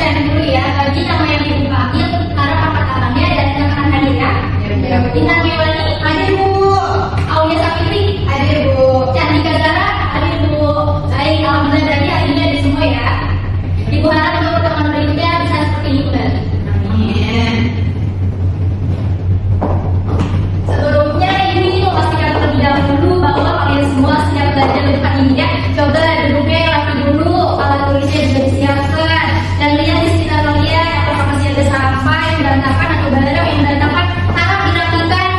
absen dulu ya. Bagi nama yang ibu panggil, harap angkat tangannya dan silakan hadir ya. Intan Mewani, hadir Bu. Aulia Sapitri, hadir Bu. Candika Zara, hadir Bu. Baik, alhamdulillah berarti hari ini ada semua ya. Ibu harap untuk pertemuan berikutnya bisa seperti ini kembali. Amin. Sebelumnya ini memastikan terlebih dahulu bahwa kalian semua siap belajar di depan ini ya. Coba duduknya yang rapi dulu, alat tulisnya juga disiapkan, dan lihat di sekitar kalian apakah masih ada sampah yang berantakan atau barang yang berantakan. Harap dirapikan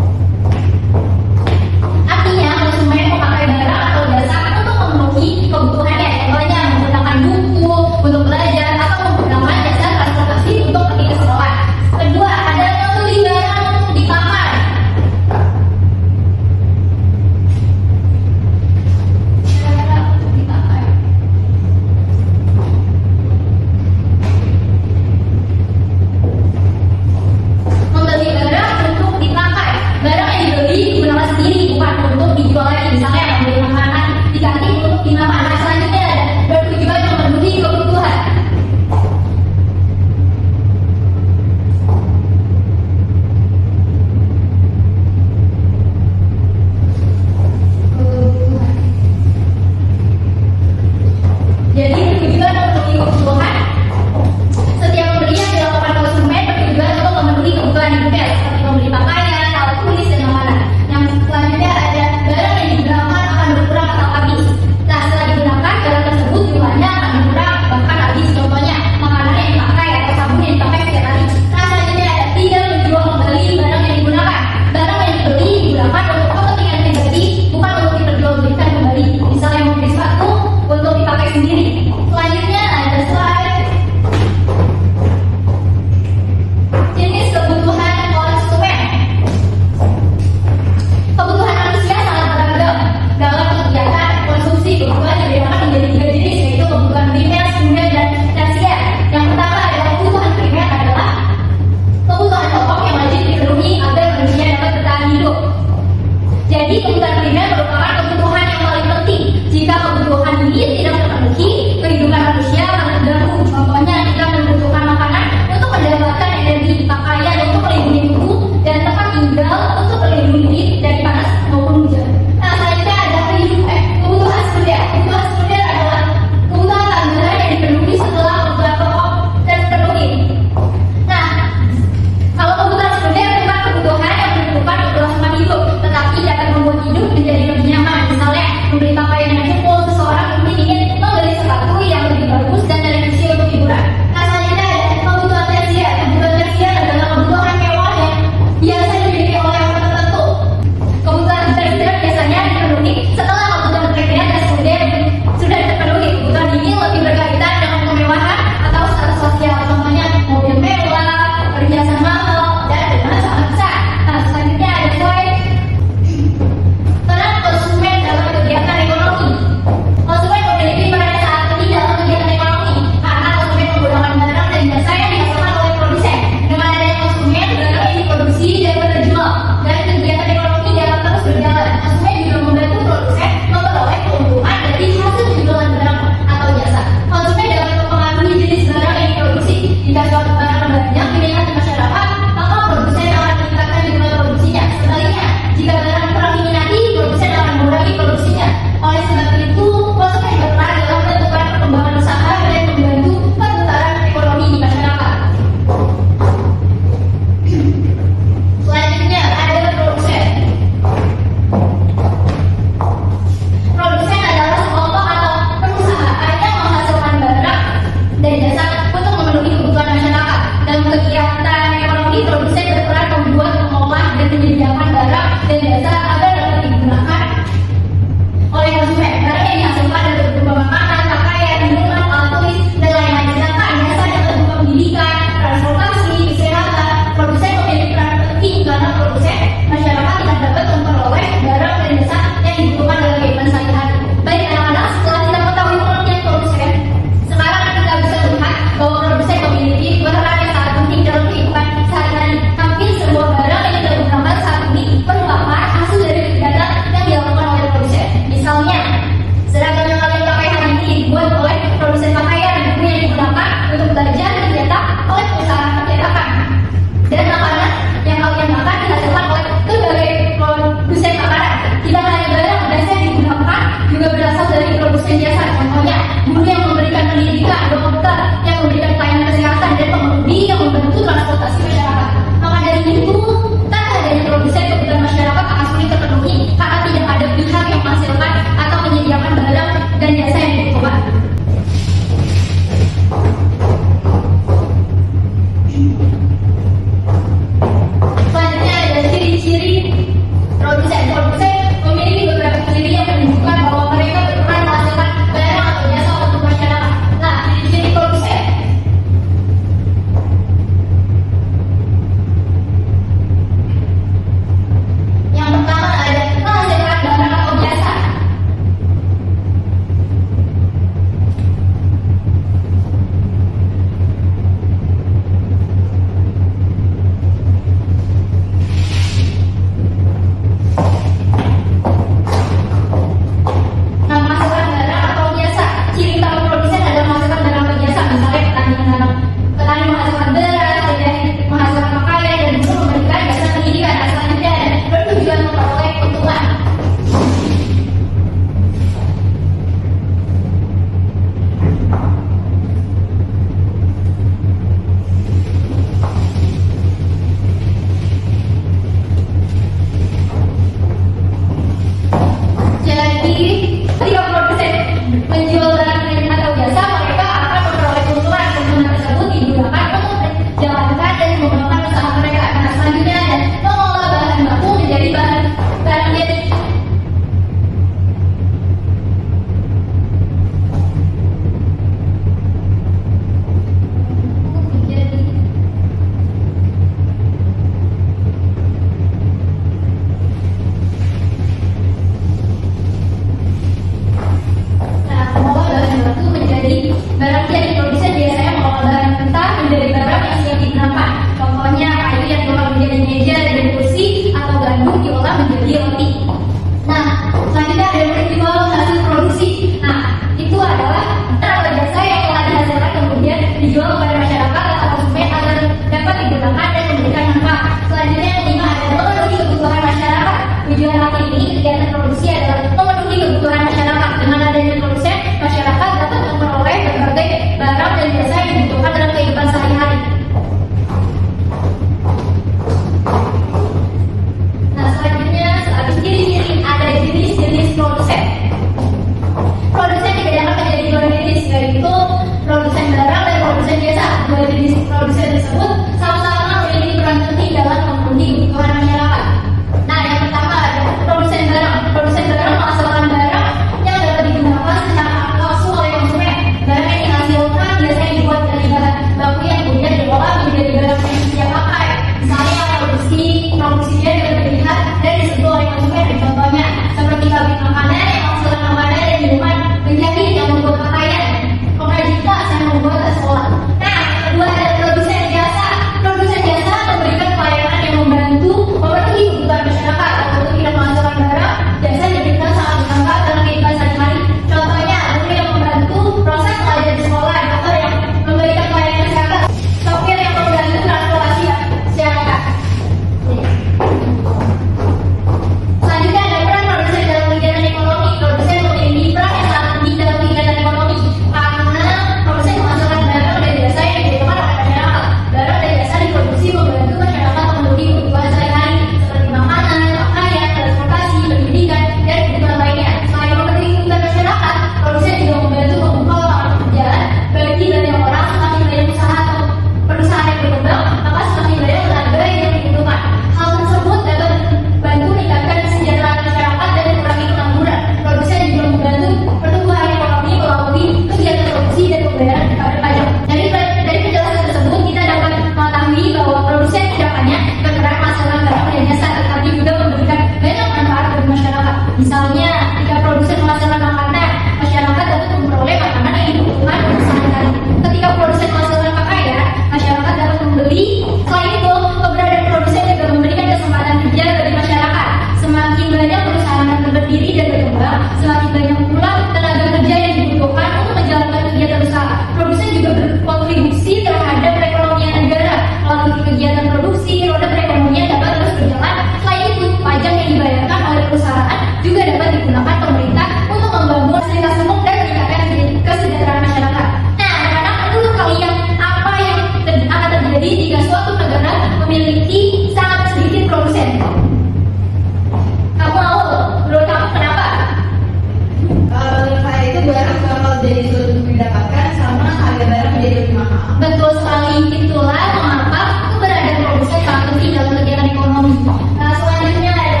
sulit untuk didapatkan sama harga barang menjadi lebih mahal. Betul sekali, itulah mengapa keberadaan produsen sangat penting dalam kegiatan ekonomi. Nah, selanjutnya ada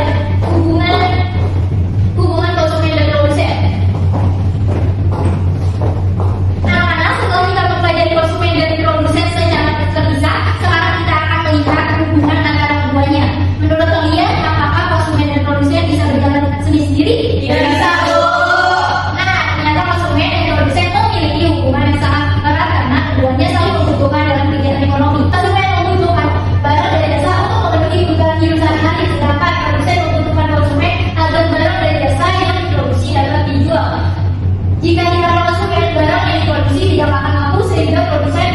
hubungan konsumen dan produsen. Nah, setelah kita mempelajari konsumen dan produsen secara terpisah, sekarang kita akan melihat hubungan antara keduanya. Menurut kalian, apakah konsumen dan produsen bisa berjalan sendiri-sendiri? Tidak bisa, Bu. Nah, ternyata konsumen dan produsen memiliki hubungan yang sangat erat karena keduanya saling membutuhkan dalam kegiatan ekonomi. Konsumen membutuhkan barang dan jasa untuk memenuhi kebutuhan hidup sehari-hari, sedangkan produsen membutuhkan konsumen agar barang dan jasa yang diproduksi dapat dijual. Jika tidak konsumen, barang yang diproduksi tidak akan laku sehingga produsen